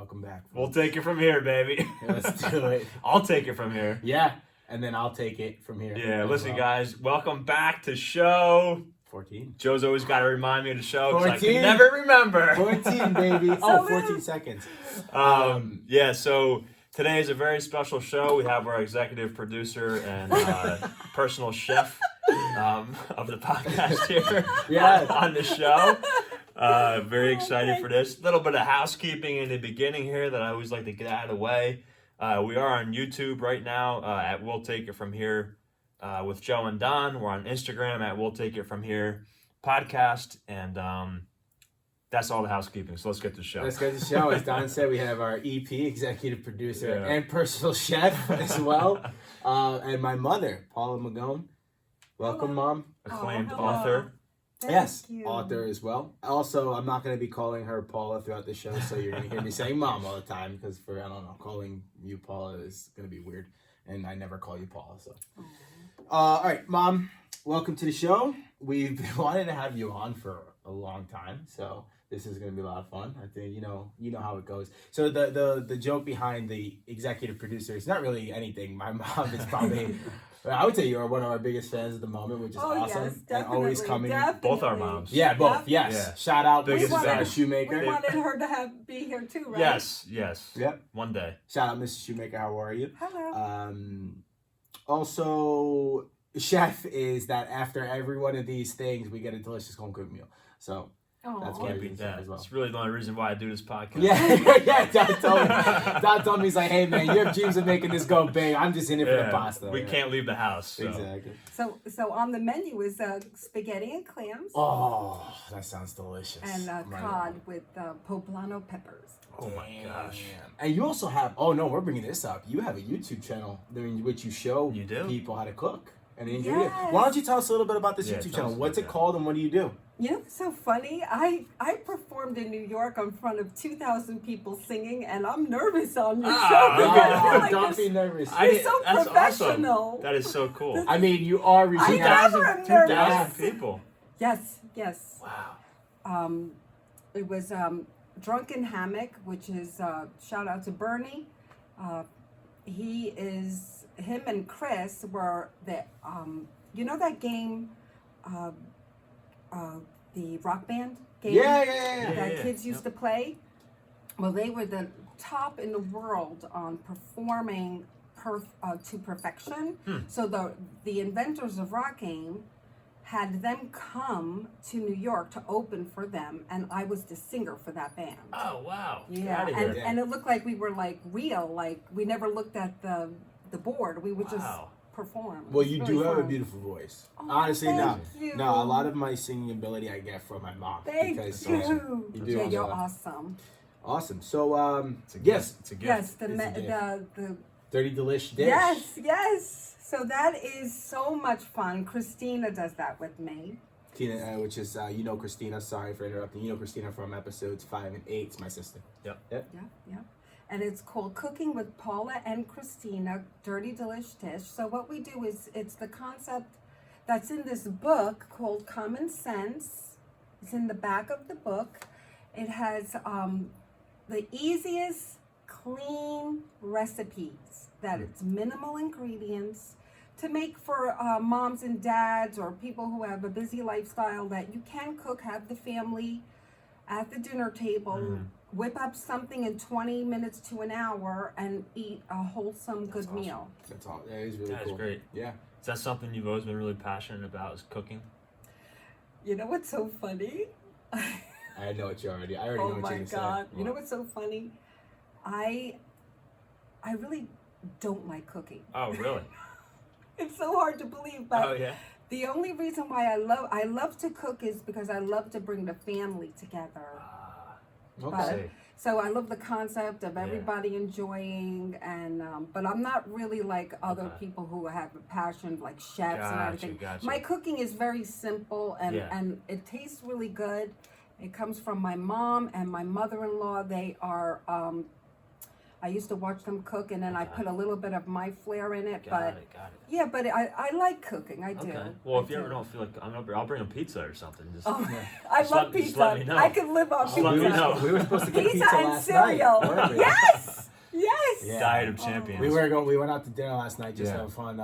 Welcome back. Folks. We'll take it from here, baby. Let's do it. I'll take it from here. Yeah, and then I'll take it from here. Yeah, listen, guys. Welcome back to show 14. Joe's always got to remind me of the show because I 14. can never remember. 14, baby. Oh, 14 seconds. Yeah, so today is a very special show. We have our executive producer and personal chef of the podcast here on the show. Very excited for this. A little bit of housekeeping in the beginning here that I always like to get out of the way. We are on YouTube right now at We'll Take It From Here with Joe and Don. We're on Instagram at We'll Take It From Here podcast. And that's all the housekeeping. So let's get to the show. Let's get to the show. As Don said, we have our EP, executive producer, and personal chef as well. And my mother, Paula Magone. Welcome, Mom. Acclaimed author. Yes, author as well. Also, I'm not going to be calling her Paula throughout the show, so you're going to hear me saying Mom all the time because calling you Paula is going to be weird, and I never call you Paula. So, all right, Mom, welcome to the show. We've been wanting to have you on for a long time, so this is going to be a lot of fun. I think you know how it goes. So the joke behind the executive producer is not really anything. My mom is probably. I would say you're one of our biggest fans at the moment, which is awesome. Yes, and always coming. Both our moms. Yeah, both. Yes. Yeah. Shout out, Biggest Mrs. Shoemaker. We wanted her to be here too, right? Yes. Yep. One day. Shout out, Mrs. Shoemaker. How are you? Hello. Also, chef is that after every one of these things, we get a delicious home cooked meal. So. That's Can't beat that. as well. It's really the only reason why I do this podcast. Yeah. Don told me, he's like, hey man, you have dreams of making this go big. I'm just in it for the pasta. We can't leave the house. So. Exactly. So on the menu is spaghetti and clams. Oh, that sounds delicious. And cod with poblano peppers. Oh my gosh. And you also have, we're bringing this up. You have a YouTube channel in which you show people how to cook. And yes. Why don't you tell us a little bit about this YouTube channel? What's it called and what do you do? You know, it's so funny. I performed in New York in front of 2,000 people singing, and I'm nervous on your show. Don't be nervous. You're so professional. Awesome. That is so cool. I mean, you are reaching 2,000 people. Yes. Wow. It was Drunken Hammock, which is shout out to Bernie. Him and Chris were the you know that game. The Rock Band game that kids used to play. Well, they were the top in the world on performing to perfection. So the inventors of Rock Game had them come to New York to open for them, and I was the singer for that band. Oh wow! Yeah, and it looked like we were like real. Like we never looked at the board. We would just perform. Well, you do have a beautiful voice. Honestly, no, a lot of my singing ability I get from my mom. Thank you. You're awesome. Awesome. So, it's a gift. Yes, the Dirty Delish dish. Yes. So that is so much fun. Christina does that with me. Tina, which is Christina. Sorry for interrupting. You know Christina from episodes 5 and 8. It's my sister. Yep. And it's called Cooking with Paula and Christina, Dirty Delish Dish. So what we do is, it's the concept that's in this book called Common Sense. It's in the back of the book. It has the easiest, clean recipes that it's minimal ingredients to make for moms and dads or people who have a busy lifestyle that you can cook, have the family at the dinner table, whip up something in 20 minutes to an hour and eat a wholesome, good meal. That's all. That is really cool. That's great. Yeah. Is that something you've always been really passionate about, is cooking? You know what's so funny? I know what you already. I already know what you're going to say. Oh my God. You know what's so funny? I really don't like cooking. Oh, really? It's so hard to believe, but the only reason why I love to cook is because I love to bring the family together. Okay. So I love the concept of everybody enjoying, and but I'm not really like other people who have a passion, like chefs and everything. My cooking is very simple, and it tastes really good. It comes from my mom and my mother-in-law. They are I used to watch them cook, and then I put a little bit of my flair in it. Got it. Yeah, but I like cooking. I do. Okay. Well, if you ever don't feel like, I'll bring a pizza or something. Just, I love just pizza. let me know. I could live on pizza. Let me know. We were supposed to get Pizza pizza and last cereal. night. weren't we? Yes. Yes. Yeah. Diet of champions. We went out to dinner last night just Yeah. to have fun.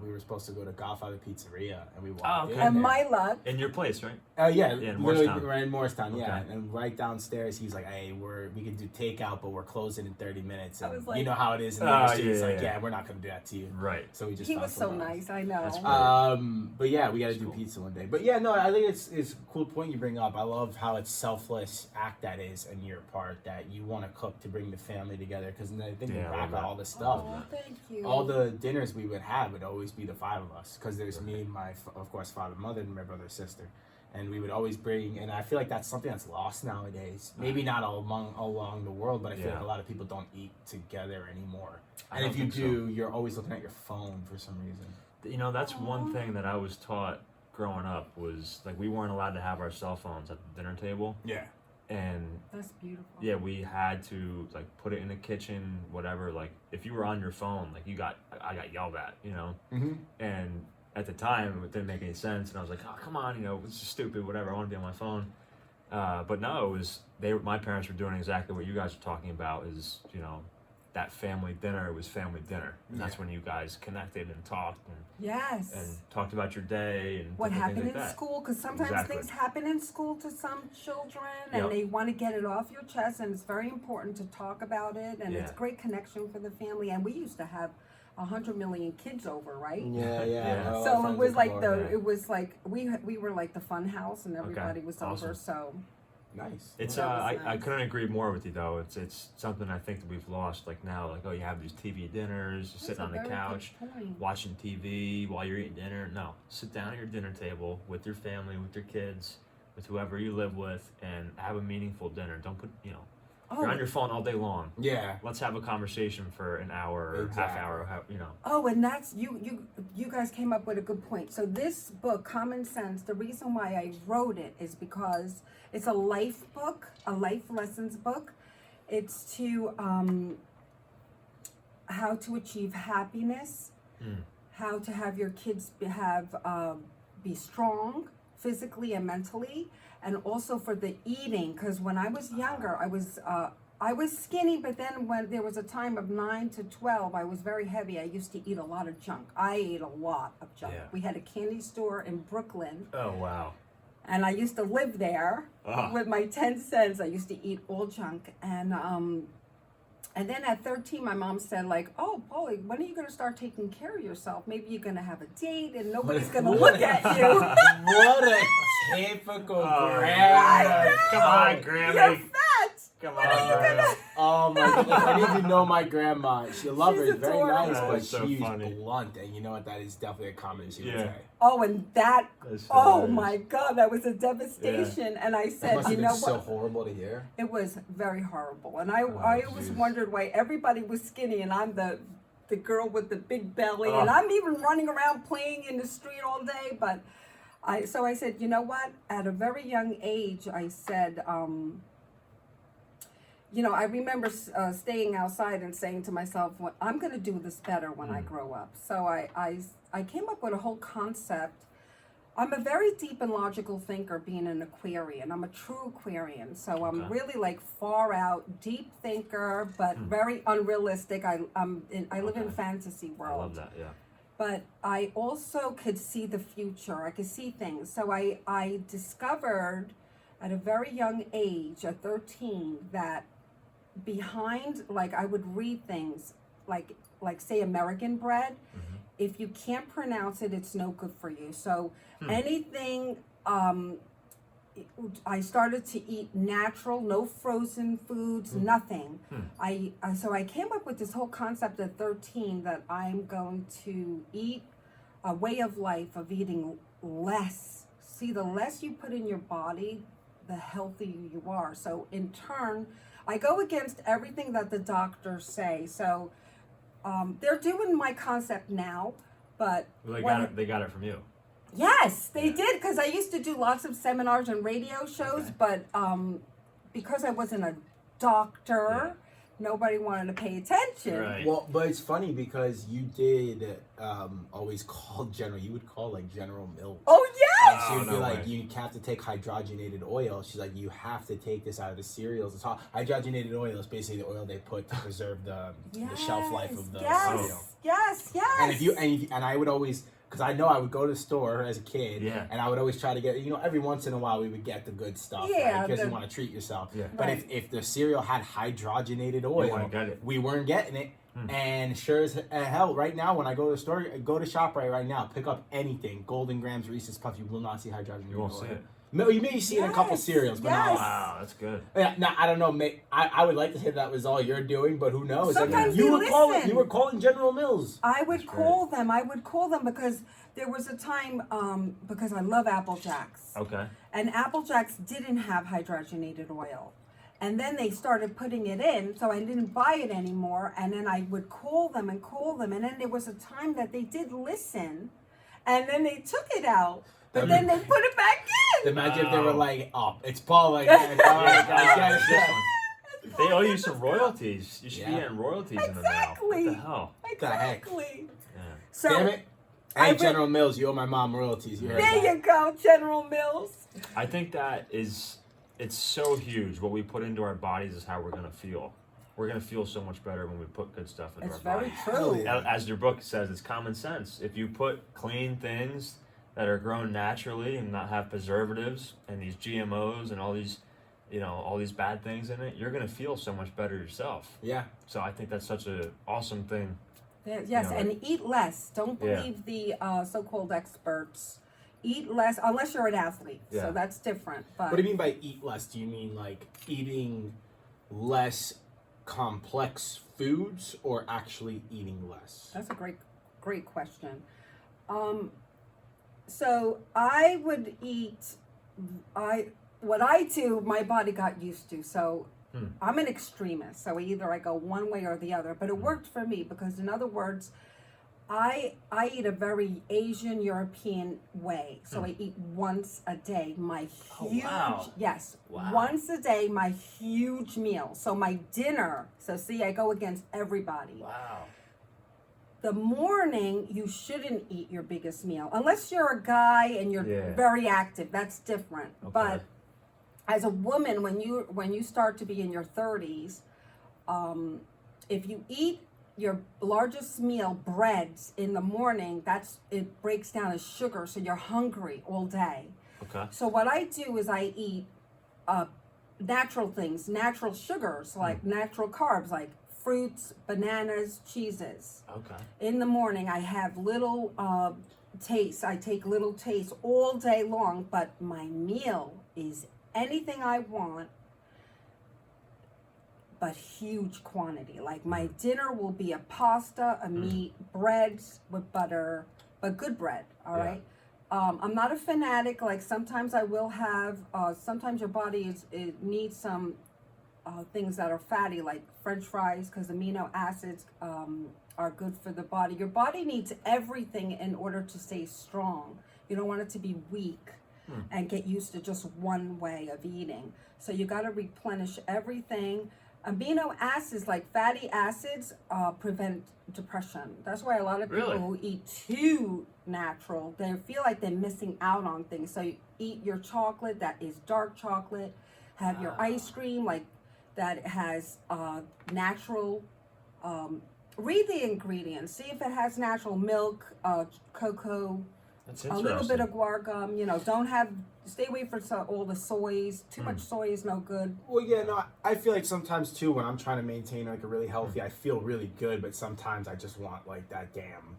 We were supposed to go to Godfather Pizzeria, and we walked Oh, okay. in And there. my luck. In your place, right? Yeah, in literally Morristown. right in Morristown, yeah. Okay. And right downstairs, he's like, "Hey, we can do takeout, but we're closing in 30 minutes." And I was like- you know how it is in the Oh, industry. It's yeah, like, yeah. "Yeah, we're not gonna do that to you." Right. So we just. He found was so someone else. nice. I know. That's But yeah, we got to That's do cool. pizza one day. But yeah, no, I think it's a cool point you bring up. I love how it's selfless act that is on your part, that you want to cook to bring the family together. Because I think Yeah, I back love on that. all this stuff. Oh, thank you. All the dinners we would have would always be the five of us, because there's me, my of course father, mother, and my brother, sister, and we would always bring. And I feel like that's something that's lost nowadays. Maybe not all along the world, but I feel Yeah. like a lot of people don't eat together anymore. I And don't if you think so. do, you're always looking at your phone for some reason. You know, that's one thing that I was taught growing up was like we weren't allowed to have our cell phones at the dinner table, Yeah. and That's beautiful. yeah, we had to like put it in the kitchen, whatever. Like if you were on your phone, like I got yelled at, you know. Mm-hmm. And at the time, it didn't make any sense, and I was like, "Oh, come on, you know, it's just stupid, whatever. I want to be on my phone." But no, it was my parents were doing exactly what you guys are talking about. Is that family dinner was family dinner, and that's Yeah. when you guys connected and talked Yes. and talked about your day and What different happened things in like that. school, because sometimes Exactly. things happen in school to some children, and Yep. they want to get it off your chest, and it's very important to talk about it, and it's Yeah. great connection for the family. And we used to have 100 million kids over, right? Yeah, Yeah. All our So it friends was would like come the over. it was like we were like the fun house, and everybody was awesome. over. So Nice. It's That was I nice. couldn't agree more with you though. It's something I think that we've lost. Like now, like you have these TV dinners, that's sitting a on the very good couch, point. watching TV while you're eating dinner. No, sit down at your dinner table with your family, with your kids, with whoever you live with, and have a meaningful dinner. Don't put you're on your phone all day long. Yeah. Let's have a conversation for an hour or half hour. Oh, and that's you guys came up with a good point. So this book, Common Sense, the reason why I wrote it is because it's a life book, a life lessons book. It's to how to achieve happiness, how to have your kids be strong physically and mentally, and also for the eating. Because when I was younger, I was skinny, but then when there was a time of 9 to 12, I was very heavy. I used to eat a lot of junk. I ate a lot of junk. Yeah. We had a candy store in Brooklyn, Oh wow. and I used to live there Ah. with my 10 cents. I used to eat all junk. And then at 13, my mom said, like, "Oh, Paulie, when are you going to start taking care of yourself? Maybe you're going to have a date and nobody's going to look at you." What a typical Oh, grandma. Come on, You're Grammy. fat. Come When are you on. gonna? Oh my goodness, I need to know my grandma. She love her, She's very adorable. nice, but That's so she's funny. blunt, and you know what? That is definitely a comment she would Yeah. say. Oh, and that. That's Oh hilarious. my God, that was a devastation. And I That said, must you have know been so what? horrible to hear. It was very horrible. And I always jeez. wondered why everybody was skinny and I'm the girl with the big belly. And Oh. I'm even running around playing in the street all day. But I said, you know what? At a very young age, I said, I remember staying outside and saying to myself, well, I'm going to do this better when I grow up. So I came up with a whole concept. I'm a very deep and logical thinker, being an Aquarian. I'm a true Aquarian. So I'm Okay. really like far out, deep thinker, but very unrealistic. I live in Okay. fantasy I world. love that. Yeah. But I also could see the future. I could see things. So I discovered at a very young age, at 13, that behind, like, I would read things like say American bread. If you can't pronounce it, it's no good for you. So anything, I started to eat natural, no frozen foods, nothing. So I came up with this whole concept at 13 that I'm going to eat a way of life of eating less. See, the less you put in your body, the healthier you are. So in turn, I go against everything that the doctors say. So they're doing my concept now, but Well, when- they got it from you. Yes, they Yeah. did, because I used to do lots of seminars and radio shows, Okay. but because I wasn't a doctor, nobody wanted to pay attention. Right. Well, but it's funny because you did always call you would call like General Mills. Oh yes. She would be no like, way. you have to take hydrogenated oil. She's like, you have to take this out of the cereals. It's hydrogenated oil is basically the oil they put to preserve the shelf life of the cereal. Yes. And I would always, because I know I would go to the store as a kid, and I would always try to get, every once in a while we would get the good stuff, because you want to treat yourself. Yeah. But if the cereal had hydrogenated oil, we weren't getting it. And sure as hell, right now when I go to the store, go to ShopRite right now, pick up anything, Golden Grams, Reese's Puffs, you will not see hydrogenated oil. You won't see it. You may see it in a couple cereals, but not. Wow, that's good. Yeah, now I don't know. I would like to say that was all you're doing, but who knows? Sometimes you listen. You were calling General Mills. I would call them. I would call them because there was a time because I love Apple Jacks. Okay. And Apple Jacks didn't have hydrogenated oil. And then they started putting it in, so I didn't buy it anymore. And then I would call them. And then there was a time that they did listen, and then they took it out, but then they put it back in. Imagine if they were like, "Oh, it's Paula again." All right, guys, They owe you some royalties. You should be getting royalties in the mail. What the hell? Exactly. Yeah. So damn it! Hey, General Mills, you owe my mom royalties. You heard there that. you go, General Mills. I think that it's so huge. What we put into our bodies is how we're going to feel. We're going to feel so much better when we put good stuff into It's our very bodies. true. As your book says, it's common sense. If you put clean things that are grown naturally and not have preservatives and these GMOs and all these, all these bad things in it, you're going to feel so much better yourself. Yeah. So I think that's such an awesome thing. Yes, and eat less. Don't believe the so-called experts. Eat less, unless you're an athlete. Yeah. So that's different. But What do you mean by eat less? Do you mean like eating less complex foods or actually eating less? that's a great question. So I would eat. What I do, my body got used to. So I'm an extremist. So either I go one way or the other. But it worked for me because, in other words, I eat a very Asian European way. So I eat once a day. My huge once a day, my huge meal. So my dinner. So see, I go against everybody. Wow. The morning, you shouldn't eat your biggest meal unless you're a guy and you're very active. That's different. Okay. But as a woman, when you start to be in your 30s, if you eat your largest meal, breads, in the morning, it breaks down as sugar, so you're hungry all day. Okay. So what I do is I eat natural things, natural sugars, like natural carbs, like fruits, bananas, cheeses. Okay. In the morning, I have little tastes. I take little tastes all day long, but my meal is anything I want, but huge quantity. Like my dinner will be a pasta, a meat, breads with butter, but good bread, all right? I'm not a fanatic. Like sometimes I will have, sometimes your body it needs some things that are fatty, like French fries, because amino acids are good for the body. Your body needs everything in order to stay strong. You don't want it to be weak and get used to just one way of eating. So you got to replenish everything. Amino acids, like fatty acids, prevent depression. That's why a lot of people who eat too natural, they feel like they're missing out on things. So you eat your chocolate that is dark chocolate, have your ice cream like that has natural, read the ingredients, see if it has natural milk, cocoa, That's a little bit of guar gum, stay away from all the soys. Too much soy is no good. Well, yeah, no, I feel like sometimes too when I'm trying to maintain like a really healthy, I feel really good, but sometimes I just want like that damn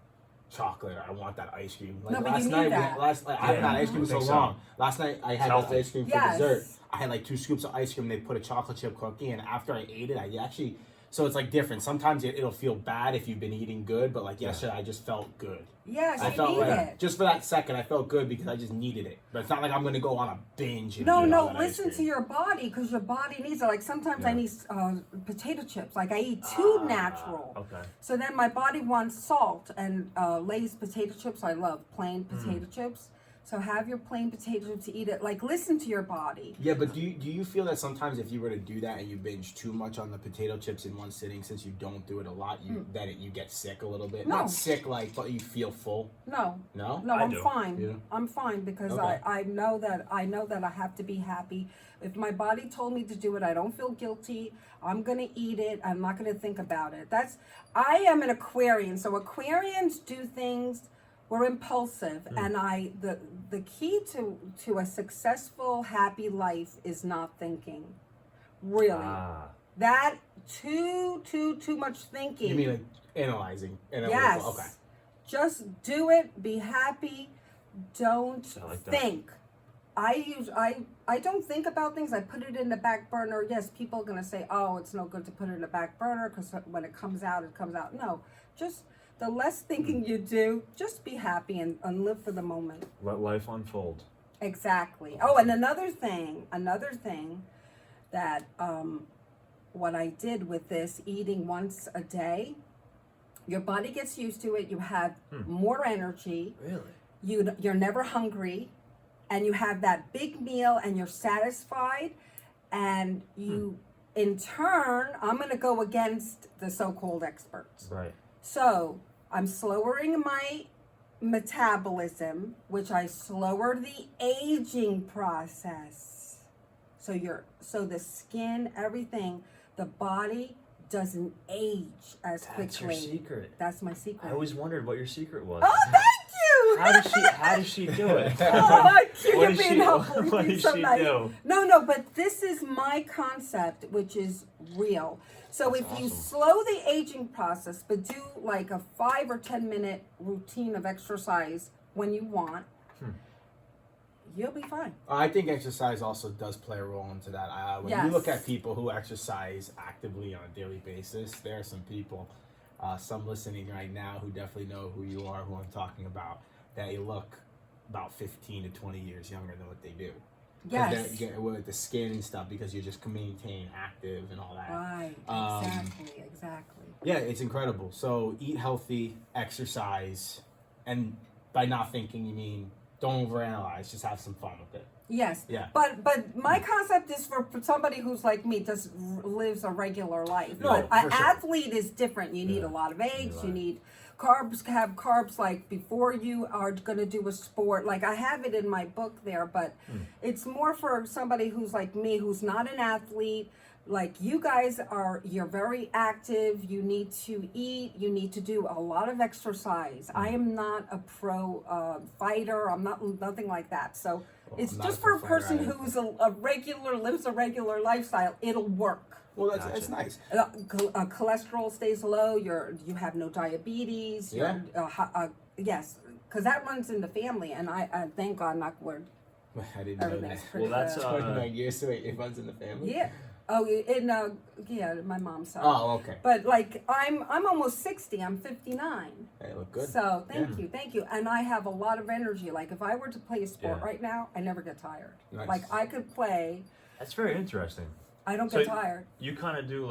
chocolate. Or I want that ice cream. Like No, but last you need night, that. I haven't had ice cream in so long. Last night I had Healthy. this ice cream for Yes. dessert. I had like 2 scoops of ice cream. They put a chocolate chip cookie, and after I ate it, I actually. So it's like different. Sometimes it'll feel bad if you've been eating good, but like yesterday, I just felt good. Yes, I you felt need like it. just for that second, I felt good because I just needed it. But it's not like I'm gonna go on a binge. And eat all No, that ice listen to cream. your body because your body needs it. Like sometimes I need potato chips. Like I eat too natural. Okay. So then my body wants salt and Lay's potato chips. I love plain potato chips. So have your plain potato chips, eat it. Like, listen to your body. Yeah, but do you feel that sometimes if you were to do that and you binge too much on the potato chips in one sitting, since you don't do it a lot, you get sick a little bit? No. Not sick, like, but you feel full? No. No? No, I'm do. fine. Yeah. I'm fine because Okay. I know that I have to be happy. If my body told me to do it, I don't feel guilty. I'm gonna eat it. I'm not gonna think about it. I am an Aquarian, so Aquarians do things. We're impulsive, and the key to a successful, happy life is not thinking. Really, that too much thinking. You mean like analyzing? Yes. Okay. Just do it. Be happy. Don't I like that. think. I don't think about things. I put it in the back burner. Yes, people are gonna say, "Oh, it's no good to put it in the back burner because when it comes out, it comes out." No, just the less thinking you do, just be happy and live for the moment. Let life unfold. Exactly. Oh, and another thing that what I did with this eating once a day, your body gets used to it. You have more energy. Really? You're never hungry, and you have that big meal, and you're satisfied, and you, in turn, I'm going to go against the so-called experts. Right. So I'm slowing my metabolism, which I slower the aging process. So the skin, everything, the body doesn't age as quickly. That's your secret. That's my secret. I always wondered what your secret was. Oh, thank you! How does she do it? Oh, you're What does being she- helpful. You're what being does so she nice. do? No, but this is my concept, which is real. So That's if you awesome. slow the aging process, but do like a 5 or 10 minute routine of exercise when you want, you'll be fine. I think exercise also does play a role into that. When you look Yes. at people who exercise actively on a daily basis, there are some people, some listening right now who definitely know who you are, who I'm talking about, that you look about 15 to 20 years younger than what they do. Yes. With the skin and stuff, because you're just maintaining active and all that. Right. Exactly. Yeah, it's incredible. So eat healthy, exercise, and by not thinking, you mean don't overanalyze. Just have some fun with it. Yes. Yeah. But my concept is for somebody who's like me, just lives a regular life. No, But for an sure. athlete is different. You need a lot of eggs. You need carbs. Have carbs like before you are going to do a sport. Like I have it in my book there, but it's more for somebody who's like me, who's not an athlete. Like you guys you're very active. You need to eat. You need to do a lot of exercise. I am not a pro fighter. I'm nothing like that. So it's I'm not just a for a pro fighter person either. who's lives a regular lifestyle. It'll work. Well, that's nice. Cholesterol stays low. You have no diabetes. Yeah. Yes, because that runs in the family, and I thank God, knock wood. I didn't know that. Everything's pretty Well, that's good. 29 years, so it runs in the family? Yeah. Oh, yeah, my mom's side. Oh, okay. But like I'm almost 60. I'm 59. They look good. So thank you. And I have a lot of energy. Like if I were to play a sport Yeah. right now, I never get tired. Nice. Like I could play. That's very interesting. I don't So get tired. You kind of do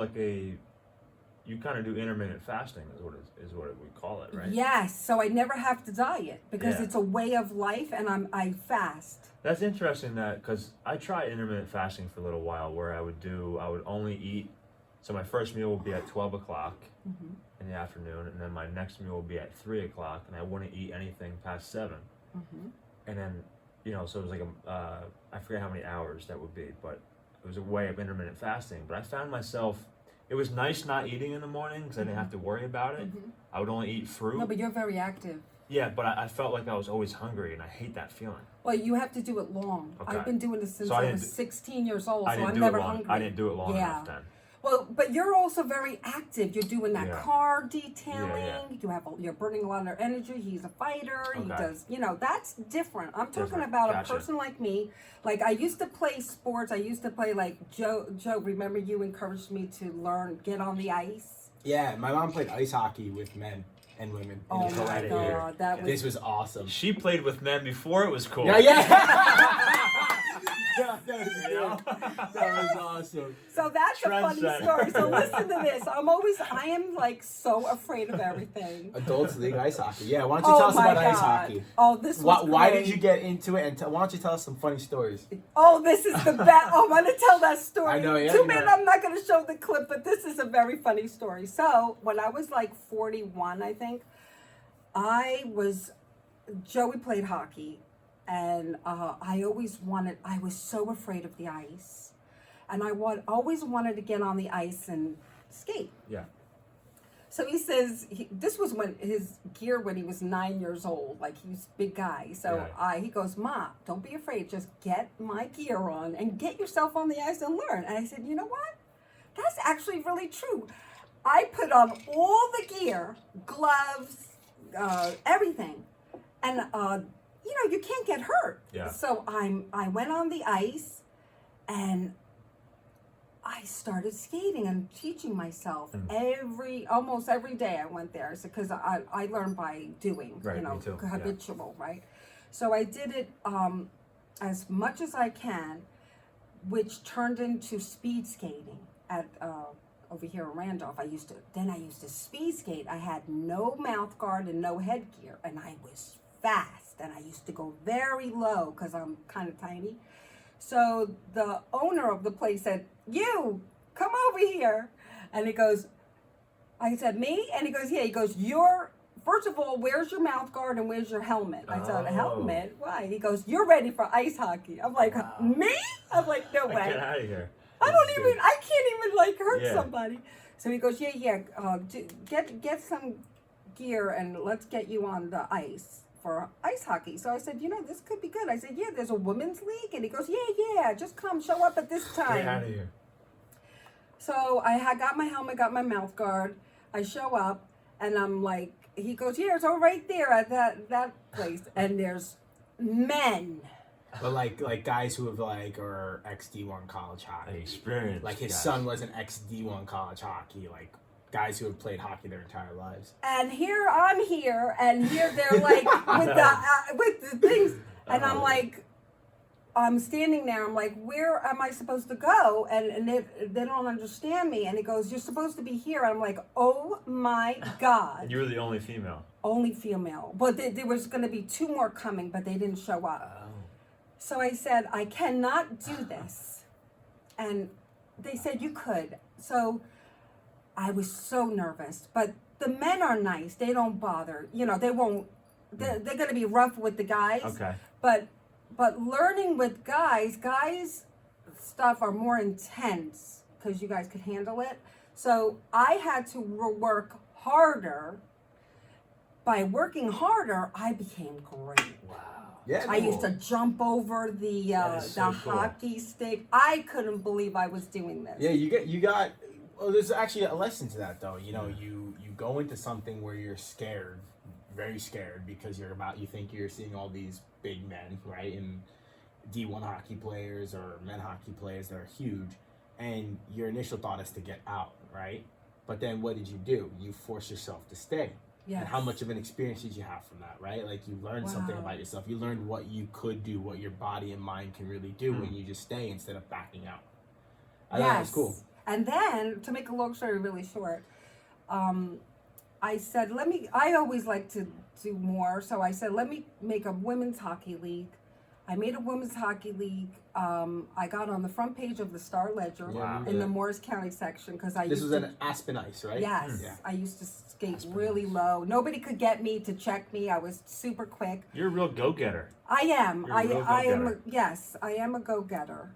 intermittent fasting is what we call it, right? Yes. So I never have to diet because Yeah. it's a way of life, and I fast. That's interesting because I tried intermittent fasting for a little while where I would only eat, so my first meal would be at 12 o'clock in the afternoon, and then my next meal would be at 3 o'clock, and I wouldn't eat anything past 7. And then, so it was like I forget how many hours that would be, but it was a way of intermittent fasting. But I found myself, it was nice not eating in the morning because I didn't have to worry about it. I would only eat fruit. No, but you're very active. Yeah, but I felt like I was always hungry, and I hate that feeling. Well, you have to do it long. Okay. I've been doing this since So I I was didn't 16 years old, I so didn't I'm do never it long. hungry. I didn't do it long enough then. Well, but you're also very active. You're doing that Yeah. car detailing. Yeah. You're burning a lot of energy. He's a fighter. He Okay. does, that's different. I'm talking Different. about Gotcha. a person like me. Like I used to play sports. I used to play like Joe, remember you encouraged me to learn, get on the ice? Yeah, my mom played ice hockey with men and women. Oh in the my co-ed God, year. that was This was awesome. She played with men before it was cool. Yeah. That was awesome. So that's a funny Trendsetter. story. So listen to this. I am like so afraid of everything. Adults League Ice Hockey. Yeah, why don't you tell us about ice hockey? Oh, this was Why great. did you get into it? And why don't you tell us some funny stories? Oh, this is the best. Oh, I'm going to tell that story. I know, yeah, Too you bad know. I'm not going to show the clip, but this is a very funny story. So when I was like 41, I think, Joey played hockey, and I was so afraid of the ice. And I always wanted to get on the ice and skate. Yeah. So he says, this was when his gear when he was 9 years old, like he was a big guy. So he goes, Ma, don't be afraid, just get my gear on and get yourself on the ice and learn. And I said, you know what? That's actually really true. I put on all the gear, gloves, everything. And, you can't get hurt. Yeah. So I went on the ice and I started skating and teaching myself almost every day. I went there because I learned by doing, Right, me too. habitual, right? So I did it as much as I can, which turned into speed skating at over here in Randolph. I used to speed skate. I had no mouth guard and no headgear, and I was fast, and I used to go very low because I'm kind of tiny. So the owner of the place said, "You, come over here." And he goes, I said, "Me?" And he goes, "Yeah." He goes, first of all, where's your mouth guard and where's your helmet? I said, "A helmet? Why?" He goes, "You're ready for ice hockey." I'm like, "Me?" I'm like, "No way. Get out of here. I can't even hurt somebody." So he goes, "Yeah, get some gear and let's get you on the ice for ice hockey." So I said, "This could be good." I said, "Yeah, there's a women's league." And he goes, yeah, just come, show up at this time. Get out of here. So I got my helmet, got my mouth guard. I show up, and I'm like, he goes, "Yeah, it's all right there at that place." And there's men. But like guys who have are ex D1 college hockey. Experience. Like his son was an ex D1 college hockey. Like guys who have played hockey their entire lives. And here I'm here, and here they're like with the things, and I'm like, I'm standing there. I'm like, where am I supposed to go? And they don't understand me. And he goes, "You're supposed to be here." And I'm like, oh my God. And you were the only female. Only female. But there was going to be 2 more coming, but they didn't show up. Oh. So I said, "I cannot do this." And they said, "You could." So I was so nervous. But the men are nice. They don't bother. They won't. They're going to be rough with the guys. Okay. But learning with guys stuff are more intense because you guys could handle it. So I had to work harder. By working harder, I became great. Wow. Yeah. I used to jump over the so cool. hockey stick. I couldn't believe I was doing this. Yeah, you got. Well, there's actually a lesson to that though. You go into something where you're scared, very scared, because you think you're seeing all these big men, right? And D1 hockey players or men hockey players that are huge, and your initial thought is to get out, right? But then what did you do? You force yourself to stay. Yes. And how much of an experience did you have from that, right? Like you learned something about yourself. You learned what you could do, what your body and mind can really do when you just stay instead of backing out. I thought that was cool. And then, to make a long story really short, I said, I always like to do more. So I said, let me make a women's hockey league. I made a women's hockey league. I got on the front page of the Star Ledger in the Morris County section because This was an Aspen Ice, right? Yes. Yeah. I used to skate really low. Nobody could get me to check me. I was super quick. You're a real go-getter. I am. You're a real go-getter. Yes, I am a go-getter.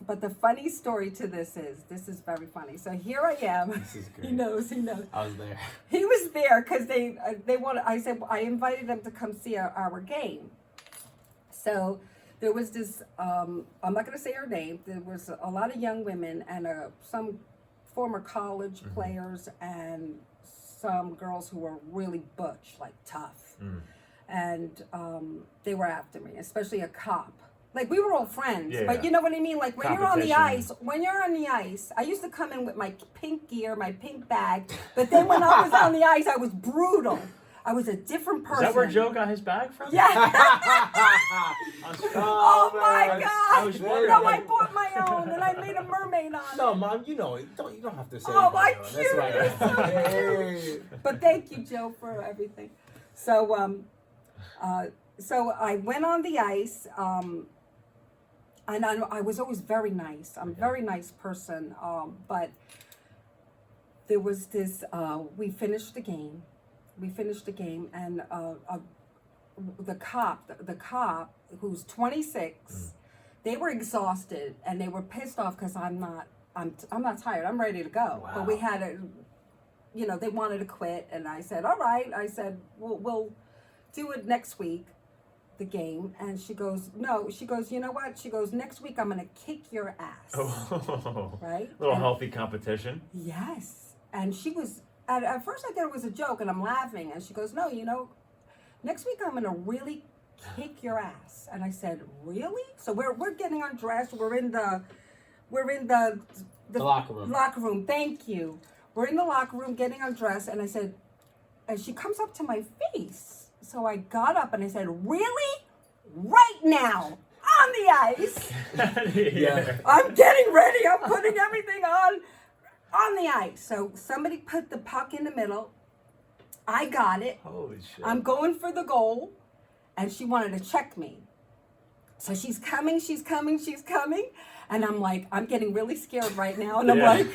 But the funny story to this is very funny. So here I am. This is great. He knows. I was there. He was there because they wanted. I said I invited them to come see our game. So there was this. I'm not going to say her name. There was a lot of young women and some former college players and some girls who were really butch, like tough, and they were after me, especially a cop. Like we were all friends, but you know what I mean? Like when you're on the ice, I used to come in with my pink gear, my pink bag, but then when I was on the ice, I was brutal. I was a different Is person. that where Joe got his bag from? Yeah. Oh my man. God! I was wondering, No, I like- bought my own and I made a mermaid on it. No, Mom, you know it. You don't have to say. Oh, my it. That's right. Hey. But thank you, Joe, for everything. So, so I went on the ice, and I was always very nice. I'm a very nice person, but there was this. We finished the game. And the cop, who's 26, they were exhausted and they were pissed off because I'm not tired. I'm ready to go. Wow. But we had a, they wanted to quit, and I said, all right. I said, we'll do it next week, the game. And she goes, no. She goes, you know what? She goes, next week I'm gonna kick your ass. Oh. Right? A little And- healthy competition. Yes. And she was, at first I thought it was a joke, and I'm laughing. And she goes, no, next week I'm gonna really kick your ass. And I said, really? So we're getting undressed. We're in the locker room. Locker room. Thank you. We're in the locker room getting undressed, and I said, and she comes up to my face. So I got up and I said, really? Right now, on the ice. Yeah. I'm getting ready. I'm putting everything on the ice. So somebody put the puck in the middle. I got it. Holy shit. I'm going for the goal, and she wanted to check me. So she's coming, and I'm like, I'm getting really scared right now, and I'm like,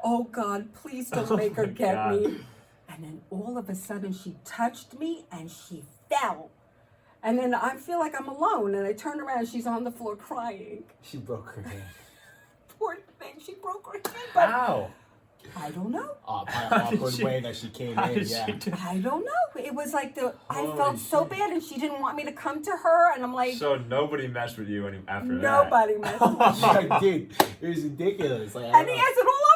oh God, please don't make her get God. me. And then all of a sudden she touched me and she fell. And then I feel like I'm alone, and I turned around and she's on the floor crying. She broke her hand. Poor thing, she broke her hand, but How? I don't know. By an awkward way that she came How in. did Yeah. she do- I don't know. It was like I Holy felt so shit. bad, and she didn't want me to come to her, and I'm like, So nobody messed with you after that? nobody messed with me. Yeah, dude, it was ridiculous. Like, And he has it all on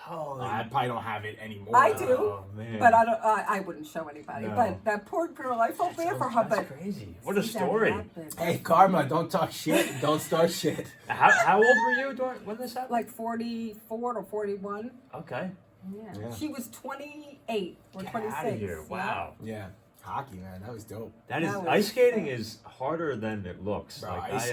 Holy. I probably don't have it anymore. I do. Oh, man. film, but I wouldn't show anybody. No. But that poor girl, I felt bad for her, That's but crazy. What a see that story. happen. Hey, Karma, don't talk shit. Don't start shit. How old were you when this happened? Like 44 or 41. Okay. Yeah. Yeah. She was 28 or Get 26. out of here. yeah. Wow. Yeah. Hockey, man. That was dope. That is That was ice skating fun. is harder than it looks. Bro, like ice-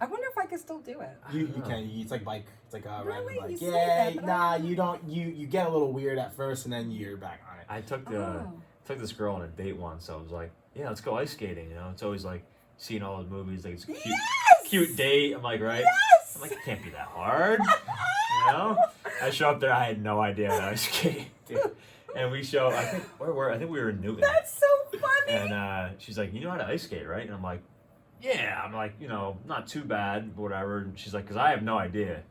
I wonder if I could still do it. You Oh. can. It's like bike. It's like a Really? riding bike. You say Yeah. that, but Nah, I- you don't. You get a little weird at first, and then you're back on it. I took Oh. this girl on a date once. So I was like, yeah, let's go ice skating. You know, it's always like seeing all those movies. Like it's a cute, Yes! cute date. I'm like, right? Yes! I'm like, it can't be that hard. You know? I show up there. I had no idea how to ice skate. Dude. And we show. I think I think we were in Newton. That's so funny. And she's like, you know how to ice skate, right? And I'm like, yeah. I'm like, not too bad, whatever. And she's like, because I have no idea.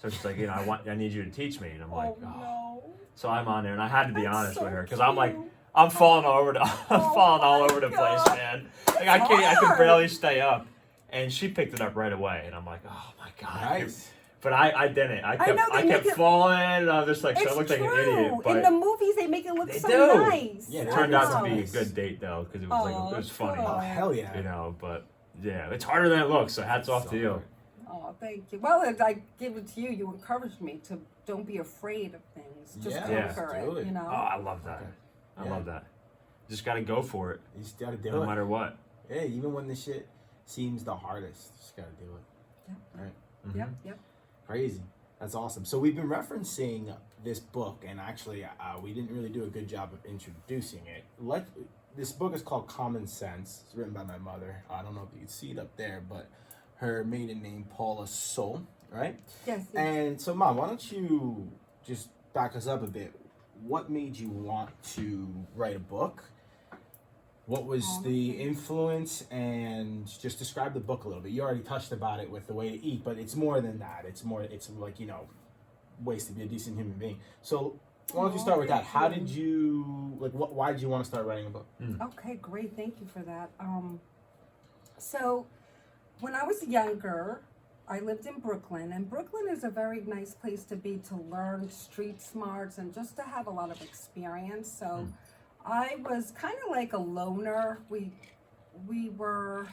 So she's like, I need you to teach me. And I'm like, Oh, no. So I'm on there, and I had to be That's honest so with her because I'm like, cute. I'm falling all over my the place, God. man. Like I could hard. barely stay up, and she picked it up right away, and I'm like, oh my god. Nice. But I didn't. I know, they kept make it- falling, and I was just like, so I It's looked true. like an idiot. But In the movies, they make it look They so do. nice. Yeah, it they turned out to Wow. be a Nice. good date though, because it was Oh, it was funny, Oh good. hell yeah. But yeah, it's harder than it looks. So hats off So to you. hard. Oh, thank you. Well, I give it to you. You encouraged me to don't be afraid of things. Just Yeah, conquer do it, it. you know? Oh, I love that. Okay. I Yeah. love that. Just got to go for it, You just gotta do no it. matter what. Yeah, even when the shit seems the hardest, just gotta do it. Yeah. Right. Mhm. Yep. Crazy. That's awesome. So we've been referencing this book, and actually, we didn't really do a good job of introducing it. This book is called Common Sense. It's written by my mother. I don't know if you can see it up there, but her maiden name, Paula Soul, right? Yes. And so, Mom, why don't you just back us up a bit? What made you want to write a book? What was the influence? And just describe the book a little bit. You already touched about it with The Way to Eat, but it's more than that. It's like, ways to be a decent human being. So why don't you start with that? How did you, why did you want to start writing a book? Okay, great. Thank you for that. So when I was younger, I lived in Brooklyn, and Brooklyn is a very nice place to be, to learn street smarts and just to have a lot of experience. So I was kind of like a loner. We were,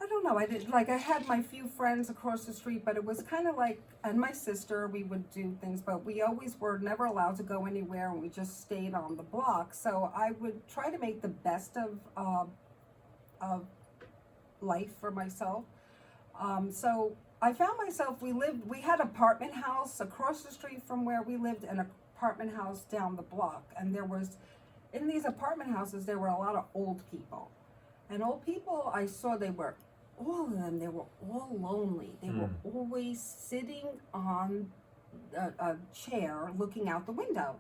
I I don't know. I did like I had my few friends across the street, but it was kind of like, and my sister, we would do things, but we always were never allowed to go anywhere, and we just stayed on the block. So I would try to make the best of life for myself. So I found myself. We had an apartment house across the street from where we lived, and an apartment house down the block, and in these apartment houses there were a lot of old people. And old people, I saw they were all lonely. They were always sitting on a chair looking out the window.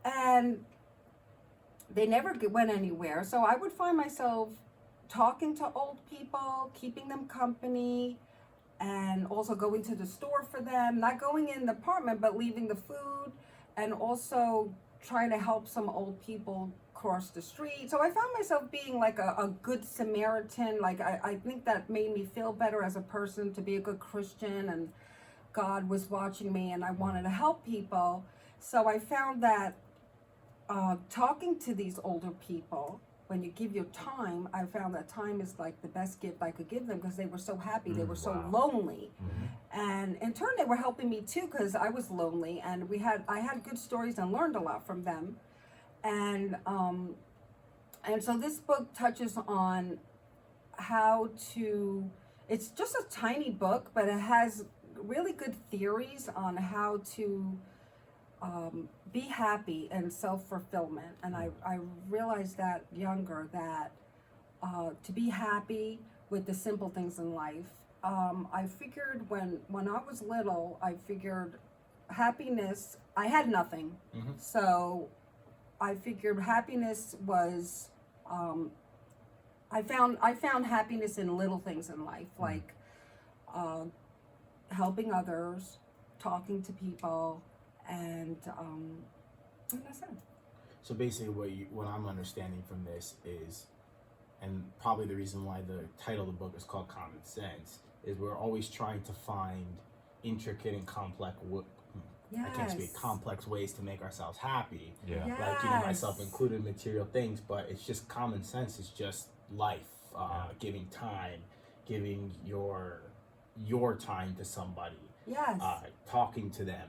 And they never went anywhere. So I would find myself talking to old people, keeping them company, and also going to the store for them. Not going in the apartment, but leaving the food, and also trying to help some old people cross the street. So I found myself being like a good Samaritan. Like I think that made me feel better as a person, to be a good Christian, and God was watching me and I wanted to help people. So I found that talking to these older people, when you give your time, I found that time is like the best gift I could give them, because they were so happy, they were so lonely. And in turn they were helping me too, because I was lonely, and I had good stories and learned a lot from them. And so this book touches on how to, it's just a tiny book, but it has really good theories on how to be happy and self-fulfillment. And I realized that younger, that to be happy with the simple things in life. I figured when I was little, I figured happiness, I had nothing. So I figured happiness was, I found happiness in little things in life, like helping others, talking to people, and that's it. So basically what I'm understanding from this is, and probably the reason why the title of the book is called Common Sense, is we're always trying to find intricate and complex I can't speak, complex ways to make ourselves happy. Yeah. Yes. Like, myself included, material things, but it's just common sense. It's just life, giving time, giving your time to somebody, talking to them.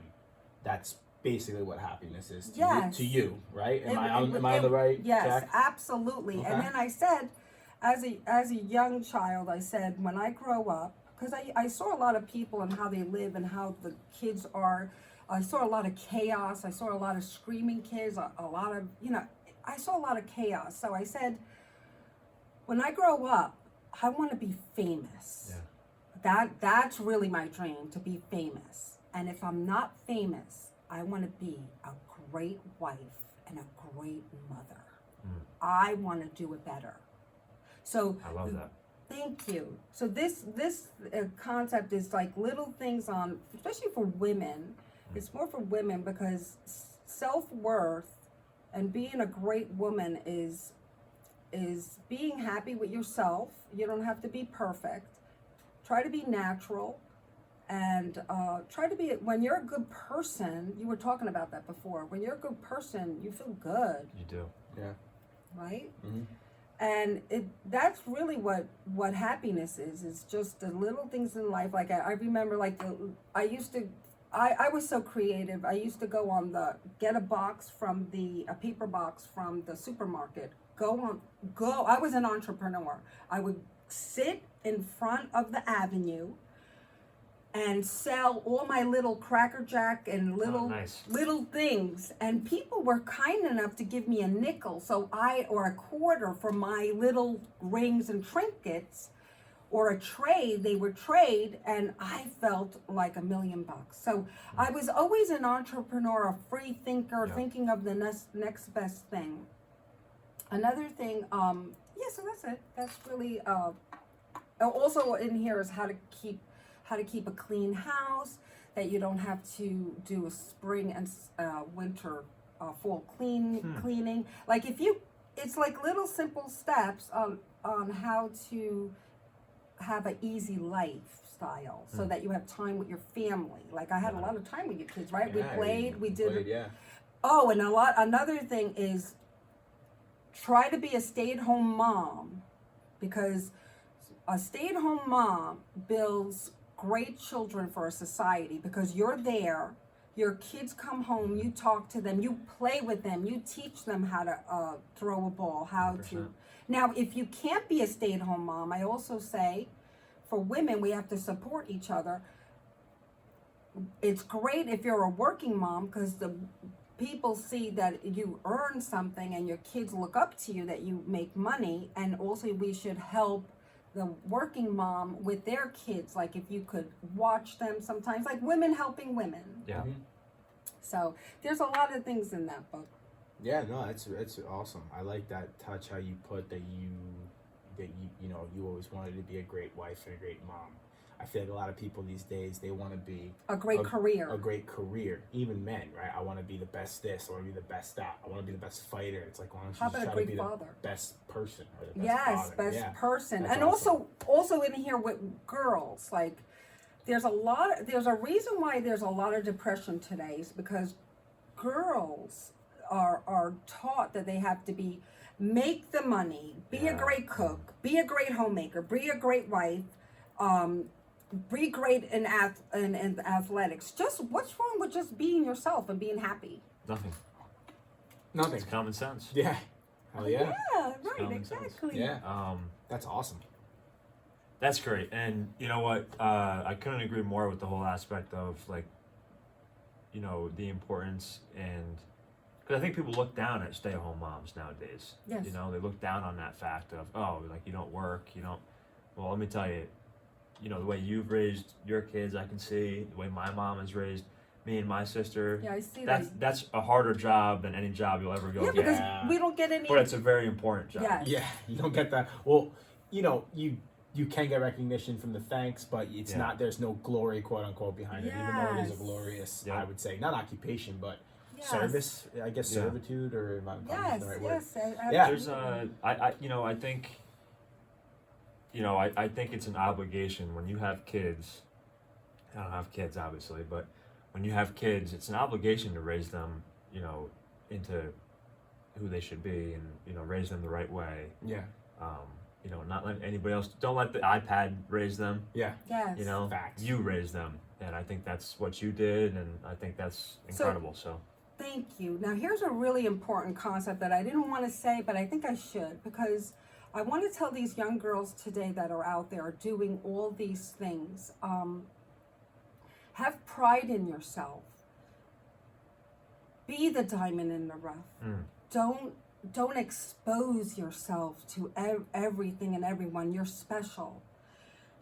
That's basically what happiness is to you, right? Am I on the right track? Yes, absolutely. Okay. And then I said, as a young child, I said, when I grow up, because I saw a lot of people and how they live and how the kids are. I saw a lot of chaos. I saw a lot of screaming kids, a lot of, I saw a lot of chaos. So I said, when I grow up, I want to be famous. Yeah. That's really my dream, to be famous. And if I'm not famous, I want to be a great wife and a great mother. I want to do it better. So I love that. Thank you. So this concept is like little things on, especially for women. It's more for women, because self-worth and being a great woman is being happy with yourself. You don't have to be perfect. Try to be natural, and try to be, when you're a good person, you were talking about that before, when you're a good person, you feel good. You do. Yeah. Right? And that's really what happiness is. It's just the little things in life. Like I remember, like I was so creative. I used to go get a paper box from the supermarket. I was an entrepreneur. I would sit in front of the avenue and sell all my little Cracker Jack and little things. And people were kind enough to give me a nickel, or a quarter for my little rings and trinkets, or a trade. They would trade, and I felt like $1 million. So I was always an entrepreneur, a free thinker, thinking of the next best thing. Another thing, so that's it. That's really, also in here is how to keep a clean house, that you don't have to do a spring and winter, fall cleaning. Like it's like little simple steps on how to have an easy lifestyle, so that you have time with your family. Like I had a lot of time with your kids, right? Yeah, we did. Yeah. Oh, and another thing is try to be a stay-at-home mom, because a stay-at-home mom builds great children for a society because you're there. Your kids come home, you talk to them, you play with them, you teach them how to throw a ball, how 100%. to. Now, if you can't be a stay-at-home mom, I also say for women, we have to support each other. It's great if you're a working mom because the people see that you earn something and your kids look up to you, that you make money. And also we should help the working mom with their kids, like if you could watch them sometimes, like women helping women. Yeah. Mm-hmm. So there's a lot of things in that book. Yeah, no, it's awesome. I like that touch, how you put that you you always wanted to be a great wife and a great mom. I feel like a lot of people these days, they want to be A great career. A great career. Even men, right? I want to be the best this, I want to be the best that, I want to be the best fighter. It's like, why don't you How just about a try to great be father? the best person or the best Yes, father? best Yeah. person. That's And awesome. also in here with girls, like there's a reason why there's a lot of depression today is because girls are taught that they have to make the money, be a great cook, be a great homemaker, be a great wife, be great in athletics. Just what's wrong with just being yourself and being happy? Nothing. Nothing. It's common sense. Yeah. Hell yeah. Yeah, right, common sense. exactly. Yeah. That's awesome. That's great. And you know what? I couldn't agree more with the whole aspect of like, the importance, and because I think people look down at stay-at-home moms nowadays. Yes. They look down on that fact of, like you don't work, you don't. Well, let me tell you, the way you've raised your kids, I can see the way my mom has raised me and my sister. Yeah, I see that. That's a harder job than any job you'll ever go Yeah, get. because we don't get any. But it's a very important job. Yes. Yeah, you don't get that. Well, you can get recognition from the thanks, but it's not. There's no glory, quote unquote, behind it. Even though it is a Yes. glorious, Yeah. I would say, not occupation, but Yes. service. I guess Yeah. servitude, or am I using Yes, the right word? yes. Yeah. There's I think, I think it's an obligation when you have kids. I don't have kids, obviously, but when you have kids, it's an obligation to raise them, into who they should be, and raise them the right way. Yeah. Not let anybody else. Don't let the iPad raise them. Yeah. Yes. Facts. You raise them, and I think that's what you did, and I think that's incredible. So. Thank you. Now, here's a really important concept that I didn't want to say, but I think I should, because I want to tell these young girls today that are out there doing all these things. Have pride in yourself. Be the diamond in the rough. Don't expose yourself to everything and everyone. You're special.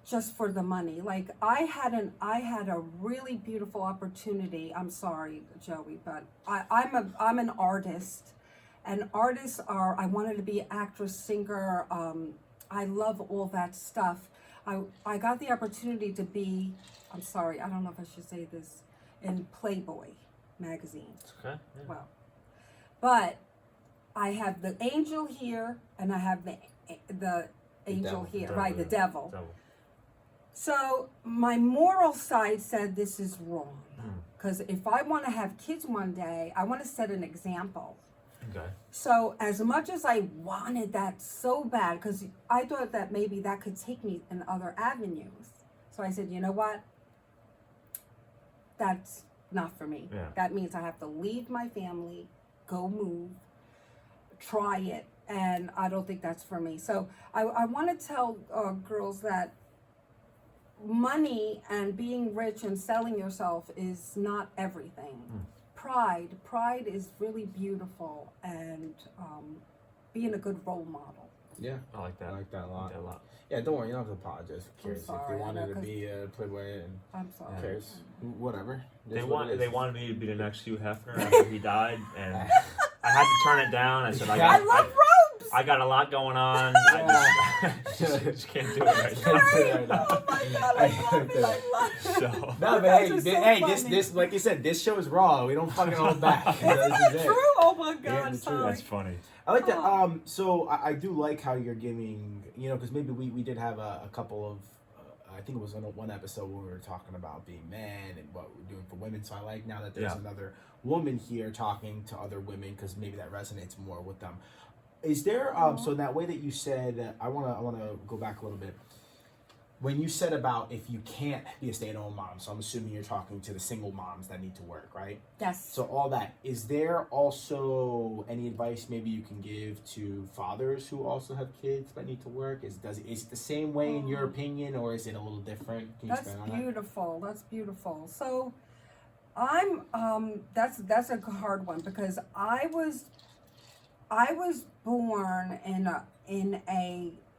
Just for the money. Like I had a really beautiful opportunity. I'm sorry, Joey, but I'm an artist, and artists are. I wanted to be an actress, singer. I love all that stuff. I got the opportunity to be. I'm sorry, I don't know if I should say this, in Playboy magazine. Okay. Yeah. Well, but I have the angel here, and I have the angel devil. here, right? The devil. Devil. So my moral side said this is wrong, because if I want to have kids one day, I want to set an example. Okay. So as much as I wanted that so bad, because I thought that maybe that could take me in other avenues. So I said, you know what? That's not for me. Yeah. That means I have to leave my family, go move, try it. And I don't think that's for me. So I want to tell girls that money and being rich and selling yourself is not everything. Pride is really beautiful, and being a good role model. Yeah. I like that. I like that a lot. Like that a lot. Yeah, don't worry, you don't have to apologize. Who cares? If sorry, they I know, wanted to 'cause- be a Playboy, and I'm sorry. who cares? Whatever. It They is what it they is. wanted me to be the next Hugh Hefner after he died, and I had to turn it down. I said, I love ropes. I got a lot going on. I just can't do it right now. Right now. Oh my God, I love it. I love it. So No, but That's hey, just so this funny. this like you said, this show is raw. We don't fucking hold back. Isn't that true? Oh my Yeah, God, it's true. sorry. that's funny. I like that. Oh. So I do like how you're giving, because maybe we did have a couple of, I think it was on one episode where we were talking about being men and what we're doing for women. So I like now that there's another woman here talking to other women, because maybe that resonates more with them. Is there so in that way that you said, I wanna go back a little bit. when you said about if you can't be a stay-at-home mom, so I'm assuming you're talking to the single moms that need to work, right? Yes. So all that, is there also any advice maybe you can give to fathers who also have kids that need to work? Is it the same way in your opinion, or is it a little different? Can you That's expand on beautiful. That's beautiful. So I'm that's a hard one because I was born in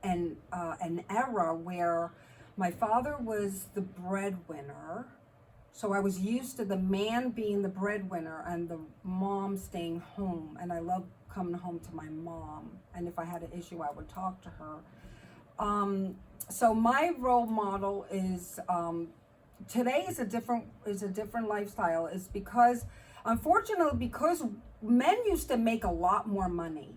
an era where my father was the breadwinner, so I was used to the man being the breadwinner and the mom staying home. And I love coming home to my mom. And if I had an issue, I would talk to her. So my role model is today is a different lifestyle. Is because unfortunately because men used to make a lot more money.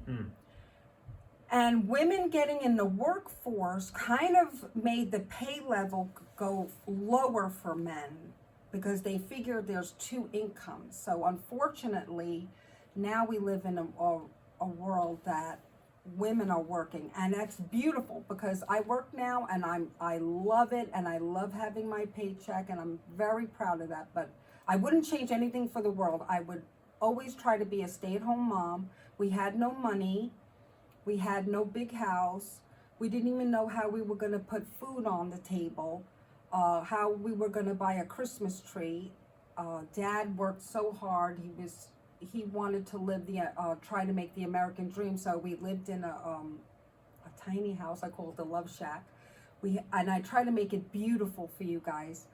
And women getting in the workforce kind of made the pay level go lower for men because they figured there's two incomes. So unfortunately, now we live in a world that women are working, and that's beautiful because I work now and I love it, and I love having my paycheck, and I'm very proud of that. But I wouldn't change anything for the world. I would always try to be a stay-at-home mom. We had no money. We had no big house. We didn't even know how we were going to put food on the table, how we were going to buy a Christmas tree. Dad worked so hard. He wanted to live try to make the American dream. So we lived in a tiny house. I call it the Love Shack. And I try to make it beautiful for you guys.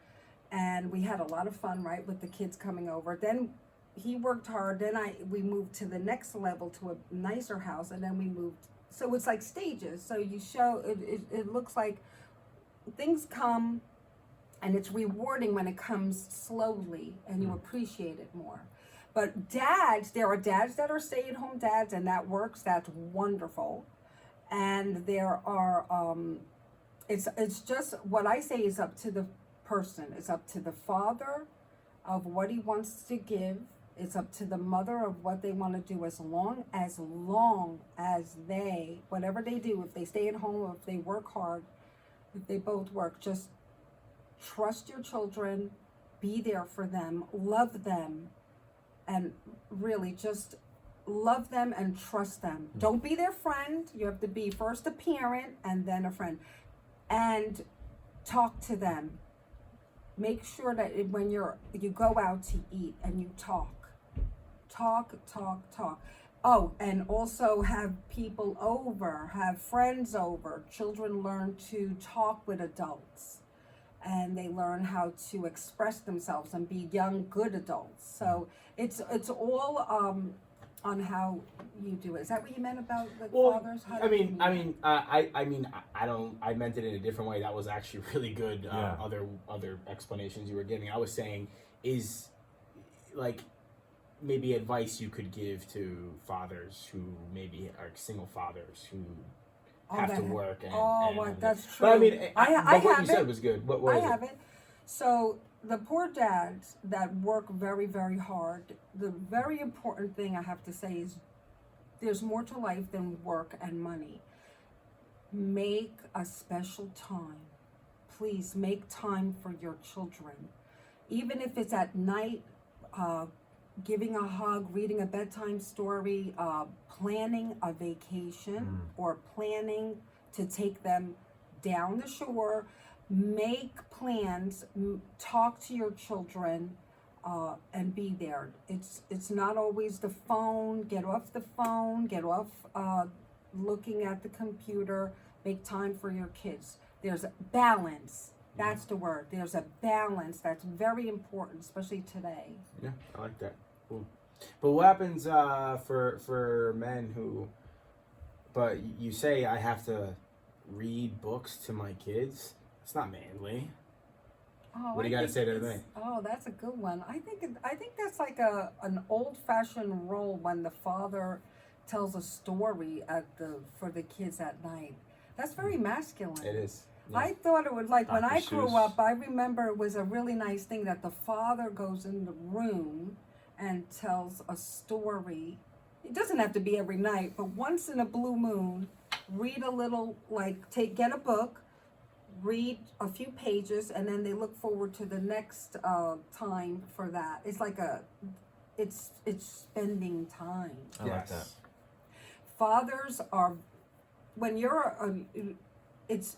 And we had a lot of fun, right, with the kids coming over. Then he worked hard. Then we moved to the next level to a nicer house, and then we moved. So it's like stages. So you show it looks like things come, and it's rewarding when it comes slowly, and you appreciate it more. But there are dads that are stay-at-home dads, and that works. That's wonderful. And there are it's just what I say is up to the person. It's up to the father of what he wants to give. It's up to the mother of what they want to do, as long as they, whatever they do, if they stay at home or if they work hard, if they both work, just trust your children, be there for them, love them, and really just love them and trust them. Don't be their friend. You have to be first a parent and then a friend. And talk to them. Make sure that when you go out to eat and you talk. Oh, and also have people over, have friends over. Children learn to talk with adults, and they learn how to express themselves and be young, good adults. So it's all on how you do it. Is that what you meant about the fathers? I meant it in a different way. That was actually really good. Other explanations you were giving. I was saying is like maybe advice you could give to fathers who maybe are single fathers who have to work. That's true. But I mean, what you it. said was good. What I have it. So the poor dads that work very, very hard, the very important thing I have to say is there's more to life than work and money. Make a special time. Please make time for your children. Even if it's at night, giving a hug, reading a bedtime story, planning a vacation, or planning to take them down the shore. Make plans, talk to your children, and be there. It's not always the phone. Get off the phone. Get off looking at the computer. Make time for your kids. There's a balance. That's the word. There's a balance that's very important, especially today. Yeah, I like that. Cool. But what happens for men who? But you say I have to read books to my kids. It's not manly. Oh, what do you got to say to me? Oh, that's a good one. I think that's like an old-fashioned role when the father tells a story for the kids at night. That's very masculine. It is. Yeah. I thought it would, like, when I grew up, I remember it was a really nice thing that the father goes in the room and tells a story. It doesn't have to be every night, but once in a blue moon, read a little, like, get a book, read a few pages, and then they look forward to the next time for that. It's like it's spending time. I like that. Fathers are, when you're it's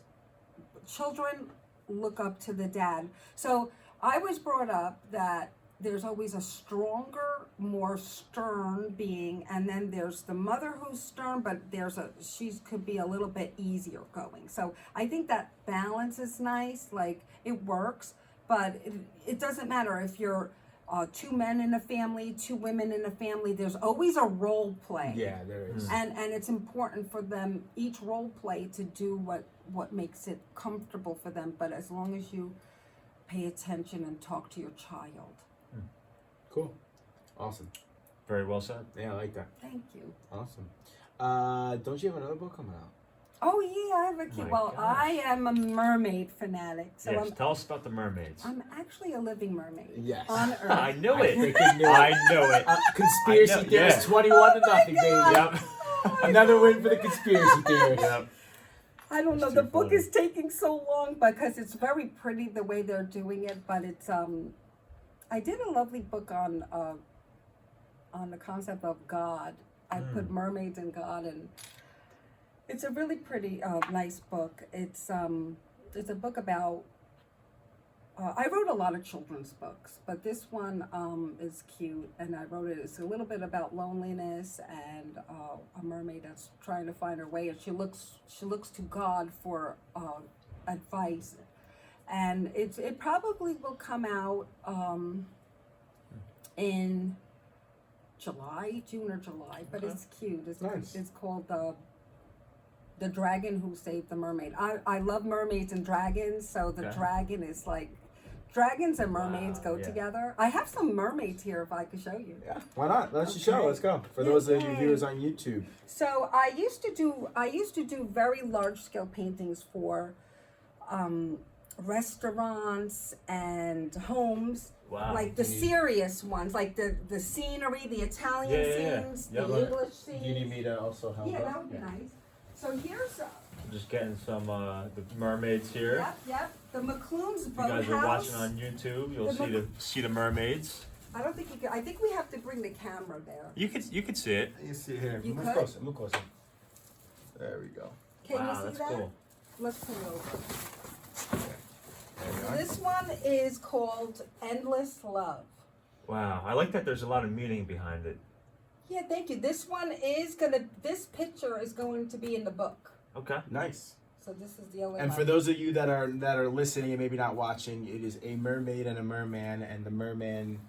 children look up to the dad. So I was brought up that there's always a stronger, more stern being, and then there's the mother who's stern, but she could be a little bit easier going. So I think that balance is nice, like it works, but it doesn't matter if you're two men in a family, two women in a family, there's always a role play. Yeah, there is. And it's important for them, each role play, to do what makes it comfortable for them, but as long as you pay attention and talk to your child. Cool. Awesome. Very well said. Yeah, I like that. Thank you. Awesome. Don't you have another book coming out? Oh yeah, I have a kid. Well, gosh. I am a mermaid fanatic, so Yes, tell us about the mermaids. I'm actually a living mermaid. Yes. On Earth. I knew it. freaking knew it. I know it. Conspiracy I know, theorist, yeah. 21-0, baby. Yep. Another win for the conspiracy theorist. Yep. I don't know. It's The too book funny. is taking so long because it's very pretty the way they're doing it, but it's I did a lovely book on the concept of God. I put mermaids and God, and it's a really pretty, nice book. It's a book about. I wrote a lot of children's books, but this one is cute, and I wrote it. It's a little bit about loneliness and a mermaid that's trying to find her way, and she looks to God for advice, and it probably will come out in June or July, but it's cute. It's Nice. It's called the Dragon Who Saved the Mermaid. I love mermaids and dragons, so the dragon is like, dragons and mermaids go together. I have some mermaids here if I could show you. Yeah, why not? Let's show. Let's go. For those of you viewers on YouTube. So I used to do very large scale paintings for restaurants and homes. Wow. Like the serious ones, like the scenery, the Italian scenes, the English scenes. Do you need me to also help? Yeah, that would be nice. So here's I'm just getting some the mermaids here. yep, the McClune's You boathouse. guys are watching on YouTube. You'll see the mermaids. I don't think you can. I think we have to bring the camera there. You could see it. You see here. You Move could? closer. Move closer. There we go. Can Wow, you see that's that? cool. Let's pull it over. There we are. This one is called Endless Love. Wow, I like that. There's a lot of meaning behind it. Yeah, thank you. This picture is going to be in the book. Okay. Nice. So this is the only And one. for those of you that are listening and maybe not watching, it is a mermaid and a merman, and the mermaid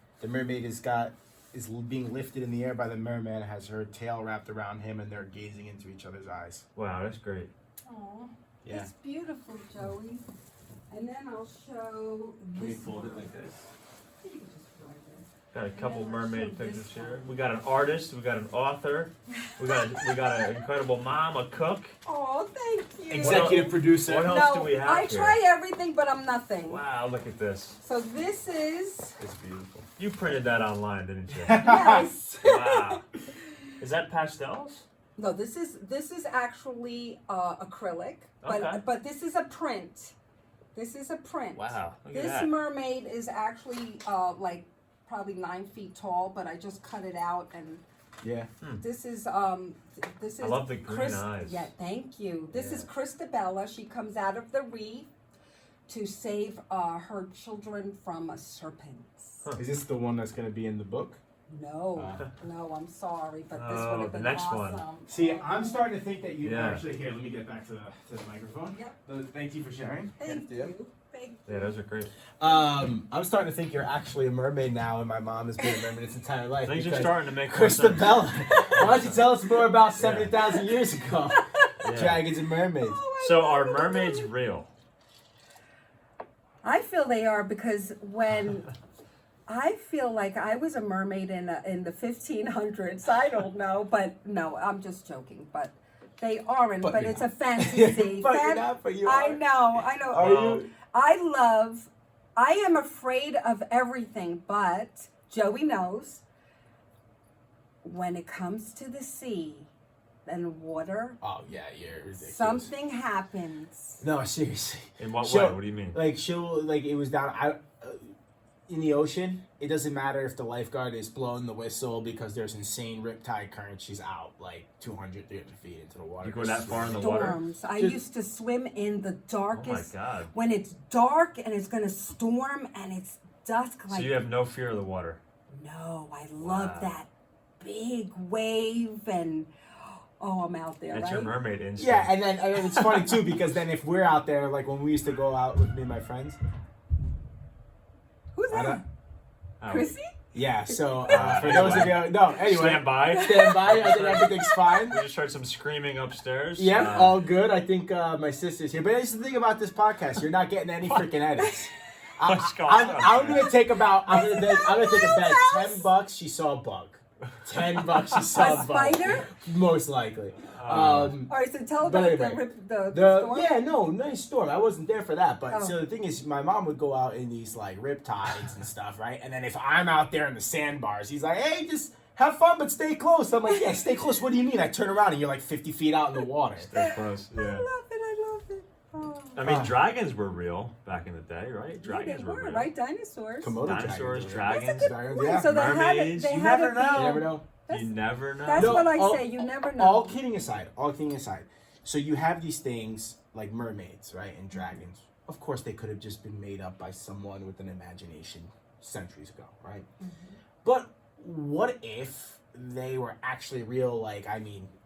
is being lifted in the air by the merman, has her tail wrapped around him, and they're gazing into each other's eyes. Wow, that's great. Aw, Yeah. it's beautiful, Joey. And then I'll show Can we this fold it one. like this? You can just put it there. Got a couple And then I'll mermaid show this pictures here. one. We got an artist. We got an author. We got an incredible mom, a cook. Oh, thank you. Executive producer. What else No, do we have I here? try everything, but I'm nothing. Wow, look at this. So this is It's beautiful. You printed that online, didn't you? yes. Wow. Is that pastels? No, this is actually acrylic, Okay. but this is a print. This is a print. Wow, look at This that. mermaid is actually like probably 9 feet tall, but I just cut it out, and Yeah. this is this is. I love the green eyes. Yeah, thank you. This is Yeah. Christabella. She comes out of the reef to save her children from a serpent. Is this the one that's going to be in the book? No, no, I'm sorry, but this Oh, would have the been next awesome. one. See, I'm starting to think that you Yeah. actually here. Let me get back to the microphone. Yep. Thank you for sharing. Thank you. Thank you. Yeah, those are great. I'm starting to think you're actually a mermaid now, and my mom has been a mermaid its entire life. Things are because starting to make more sense. Christabella. Why don't you tell us more about 70,000 years ago? Yeah. Dragons and mermaids. So are mermaids real? I feel they are because when I feel like I was a mermaid in the 1500s. I don't know, but no, I'm just joking. But they aren't. But But, you're it's not. a fantasy. But you're not, but you I are. know. Are you? I am afraid of everything, but Joey knows when it comes to the sea, and water, Oh yeah, you're ridiculous. something happens. No, seriously. In what way? What do you mean? Like it was down in the ocean. It doesn't matter if the lifeguard is blowing the whistle because there's insane riptide current. She's out like 200, 300 feet into the water. You go that far in the water? Storms. I used to swim in the darkest. Oh my God. When it's dark and it's gonna storm and it's dusk. So you have no fear of the water? No, I love Wow. that big wave and I'm out there. That's right? your mermaid instinct. Yeah, and then it's funny too because then if we're out there, like when we used to go out with me and my friends. Who's that? Oh. Chrissy? Yeah, so for those of you, no, anyway. Stand by. I think everything's fine. We just heard some screaming upstairs. Yeah, all good. I think my sister's here. But here's the thing about this podcast: you're not getting any freaking edits. What's going I'm on? gonna take about. I'm gonna take a bet. $10. She saw a bug. $10. She saw a bug. Spider? Most likely. All right, so tell But about anyway, the storm. yeah, no, nice storm. I wasn't there for that, but Oh. so the thing is, my mom would go out in these like riptides and stuff, right? And then if I'm out there in the sandbars, he's like, "Hey, just have fun, but stay close." I'm like, "Yeah, stay close." What do you mean? I turn around and you're like 50 feet out in the water. Stay close. I Yeah. love it. I love it. Oh. I mean, dragons were real back in the day, right? Yeah, Dragons they were were, real. right? Dinosaurs. Komodo Dinosaurs, dragons. dragons. That's a good Dragons, point. yeah. So they had it. Mermaids. They You had never it know. You never know. You never know. That's No, what I all- say. You never know. All kidding aside, so you have these things like mermaids, right, and dragons. Of course, they could have just been made up by someone with an imagination centuries ago, right? But what if they were actually real, like,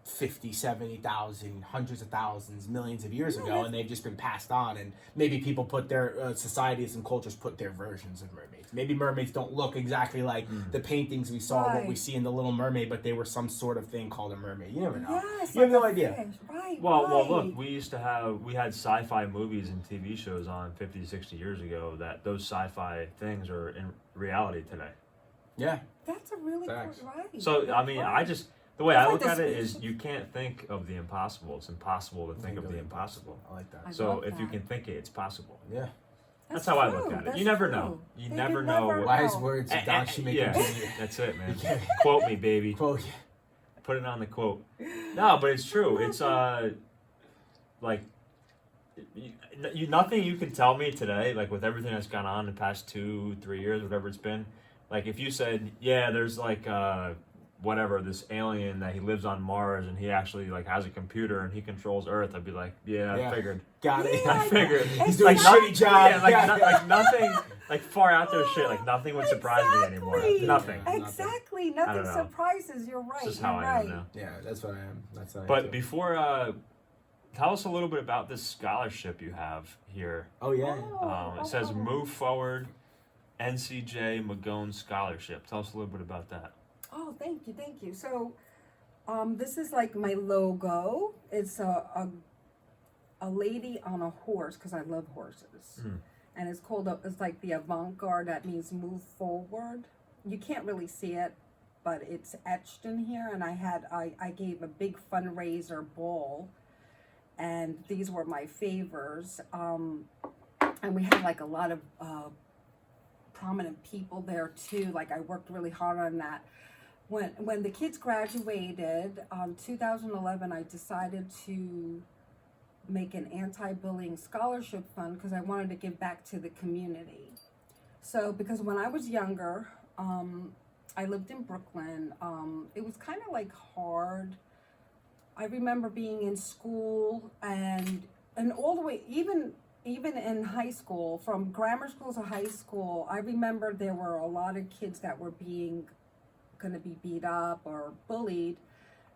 50, 70,000, hundreds of thousands, millions of years ago, and they've just been passed on, and maybe people put their societies and cultures put their versions of mermaids. Maybe mermaids don't look exactly like the paintings we saw, what we Right. see in The Little Mermaid, but they were some sort of thing called a mermaid. You never know. Yes, You have like no a idea. fish. Right. Well, right. look, we had sci-fi movies and TV shows on 50, 60 years ago that those sci-fi things are in reality today. Yeah. That's a really Facts. good right. So, I mean, the way It's I like look the at it space- is you can't think of the impossible. It's impossible to think of the impossible. I like that. I So love if you that. can think it, it's possible. Yeah. That's how I look true. at it. That's You never true. know. You You never can know. never what- Wise know. words of Don Schmidt yeah, Jr. that's it, man. Quote me, baby. Quote. Put it on the quote. No, but it's true. It's like nothing you can tell me today, like with everything that's gone on in the past 2-3 years, whatever it's been. Like if you said, yeah, there's like whatever, this alien that he lives on Mars and he actually like has a computer and he controls Earth, I'd be like, yeah, Yeah. I figured. Got it. Yeah, I figured. He's doing a Exactly. shitty job. Yeah, like nothing, like far out there shit, like nothing would surprise me anymore. Exactly. Nothing. Exactly. I Nothing don't know. surprises. You're right. This is You're how I right. am now. Yeah, that's what I am. That's how I am. But too. before, tell us a little bit about this scholarship you have here. Oh yeah. It says Move Forward NCJ Magone Scholarship. Tell us a little bit about that. Oh, thank you. So, this is like my logo. It's a lady on a horse because I love horses, and it's called it's like the avant-garde. That means move forward. You can't really see it, but it's etched in here. And I gave a big fundraiser ball, and these were my favors. And we had like a lot of prominent people there too. Like I worked really hard on that. When the kids graduated, 2011, I decided to make an anti-bullying scholarship fund because I wanted to give back to the community. So because when I was younger, I lived in Brooklyn. It was kind of like hard. I remember being in school and all the way, even in high school, from grammar school to high school, I remember there were a lot of kids that were going to be beat up or bullied,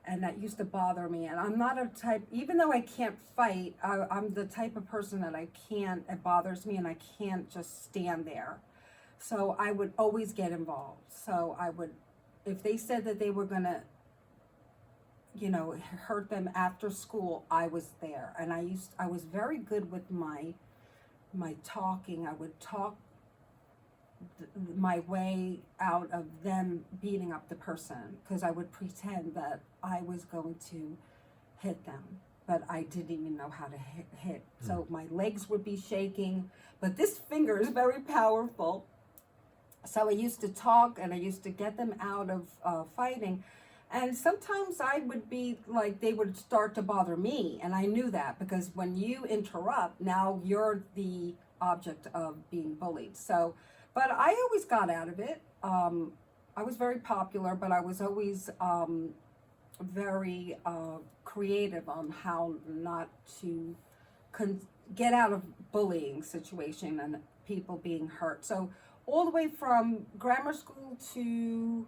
and that used to bother me. And I'm not a type, even though I can't fight, I'm the type of person that it bothers me and I can't just stand there. So I would always get involved. So I would, if they said that they were going to, hurt them after school, I was there. And I was very good with my talking. I would talk my way out of them beating up the person because I would pretend that I was going to hit them, but I didn't even know how to hit. So my legs would be shaking, but this finger is very powerful. So I used to talk and I used to get them out of fighting. And sometimes I would be like, they would start to bother me. And I knew that because when you interrupt, now you're the object of being bullied. So, but I always got out of it. I was very popular, but I was always very creative on how not to get out of bullying situation and people being hurt. So all the way from grammar school to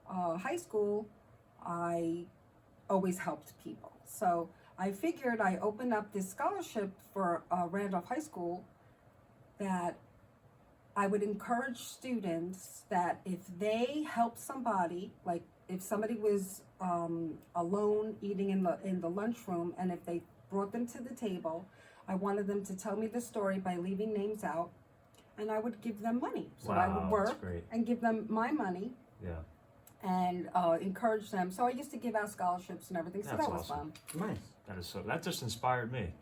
high school, I always helped people. So I figured I opened up this scholarship for Randolph High School that I would encourage students that if they help somebody, like if somebody was alone eating in the lunchroom, and if they brought them to the table, I wanted them to tell me the story by leaving names out, and I would give them money. So I would work and give them my money. Yeah. And encourage them. So I used to give out scholarships and everything. So That's that was awesome. fun. Nice. That just inspired me.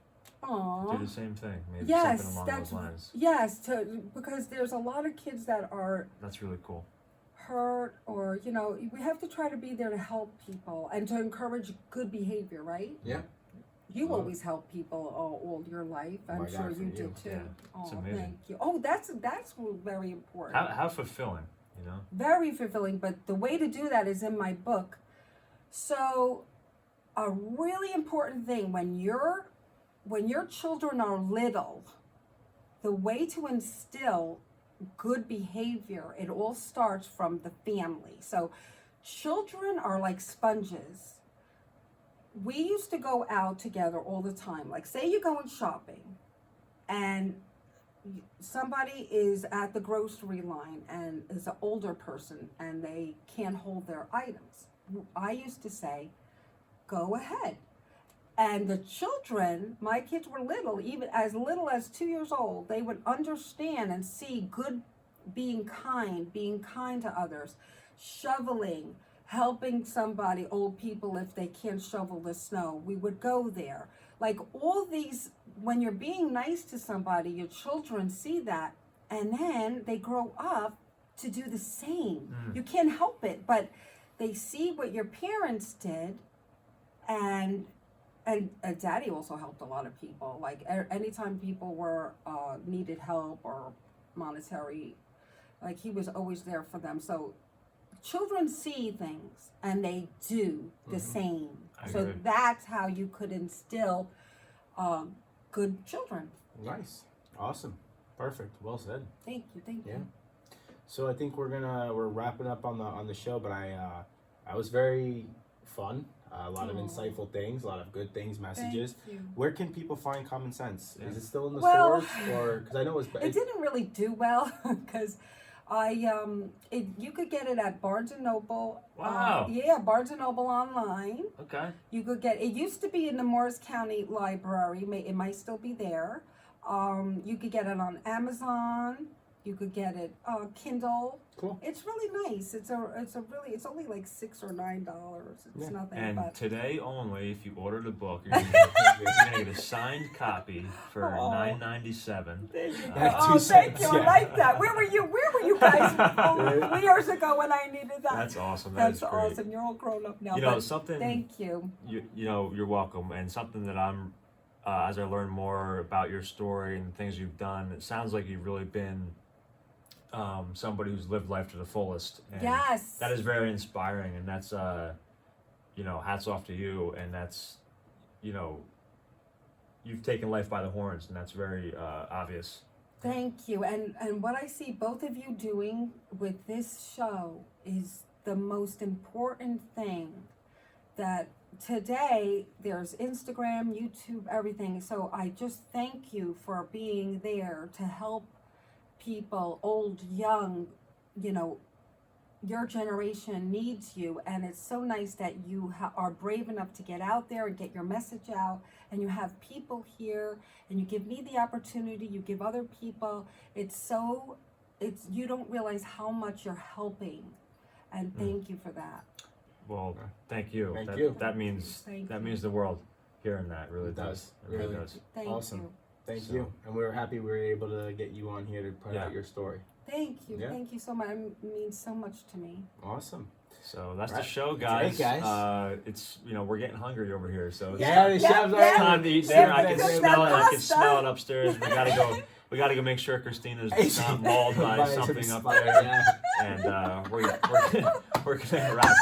Aww. Do the same thing. Maybe Yes, something along that's those lines. yes. Because there's a lot of kids that are That's really cool. hurt, or we have to try to be there to help people and to encourage good behavior, right? Yeah. You always help people all your life. I'm sure you did too. Yeah. It's Oh, amazing. thank you. Oh, that's very important. How fulfilling, Very fulfilling, but the way to do that is in my book. So a really important thing when your children are little, the way to instill good behavior, it all starts from the family. So children are like sponges. We used to go out together all the time. Like say you're going shopping and somebody is at the grocery line and is an older person and they can't hold their items. I used to say, go ahead. And the children, my kids were little, even as little as 2 years old, they would understand and see good, being kind to others, shoveling, helping somebody, old people, if they can't shovel the snow. We would go there. Like all these, when you're being nice to somebody, your children see that, and then they grow up to do the same. You can't help it, but they see what your parents did, and Daddy also helped a lot of people. Like anytime people were needed help or monetary, like he was always there for them. So children see things and they do the same. So agree. that's how you could instill good children. Nice. Awesome. Perfect. Well said. Thank you. Yeah. So I think we're wrapping up on the show, but I was very fun. A lot of insightful things, a lot of good things, messages. Thank you. Where can people find Common Sense? Is it still in the Well, stores, or because I know it didn't really do well because you could get it at Barnes and Noble. Wow. Barnes and Noble online. Okay. You could get it. Used to be in the Morris County Library. It might still be there. You could get it on Amazon. You could get it Kindle. Cool. It's really nice. It's only like $6 or $9. It's nothing. And but today only, if you order the book, you're gonna get a signed copy for $9.97. Thank you. I like that. Where were you guys 3 years ago when I needed that? That's awesome. That's great. awesome. You're all grown up now. Something. Thank you. You're welcome. And something that I'm, as I learn more about your story and the things you've done, it sounds like you've really been somebody who's lived life to the fullest. And yes. that is very inspiring, and that's hats off to you. And that's you've taken life by the horns, and that's very obvious. Thank you. And what I see both of you doing with this show is the most important thing. That today there's Instagram, YouTube, everything. So I just thank you for being there to help people, old, young, your generation needs you, and it's so nice that you are brave enough to get out there and get your message out, and you have people here, and you give me the opportunity, you give other people. You don't realize how much you're helping, and thank you for that. Well, thank you. Thank you. That means means the world hearing that. Really does. It really does. Thank Awesome. you. Thank you. And we're happy we were able to get you on here to put out your story. Thank you. Yeah. Thank you so much. It means so much to me. Awesome. So that's the Right. show, That's guys. it, guys. It's we're getting hungry over here, so it's Yeah, the chef's yeah. time to eat Yeah, dinner. I can yeah, smell it. I can pasta. smell it upstairs. We gotta go. We gotta go make sure Christina's not mauled by something up there. Yeah. And we're gonna wrap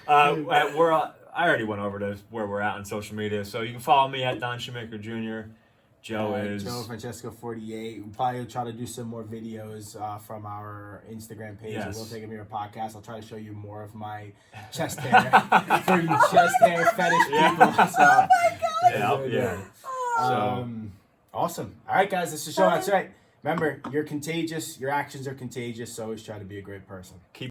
up. I already went over to where we're at on social media, so you can follow me at Don Shoemaker Jr. Joe is Joe Francesco 48. We'll probably try to do some more videos from our Instagram page. Yes. We'll take them here a podcast. I'll try to show you more of my chest hair for you chest hair fetish people. So, yeah. Awesome. All right, guys, this is the show. That's right. Remember, you're contagious. Your actions are contagious. So always try to be a great person. Keep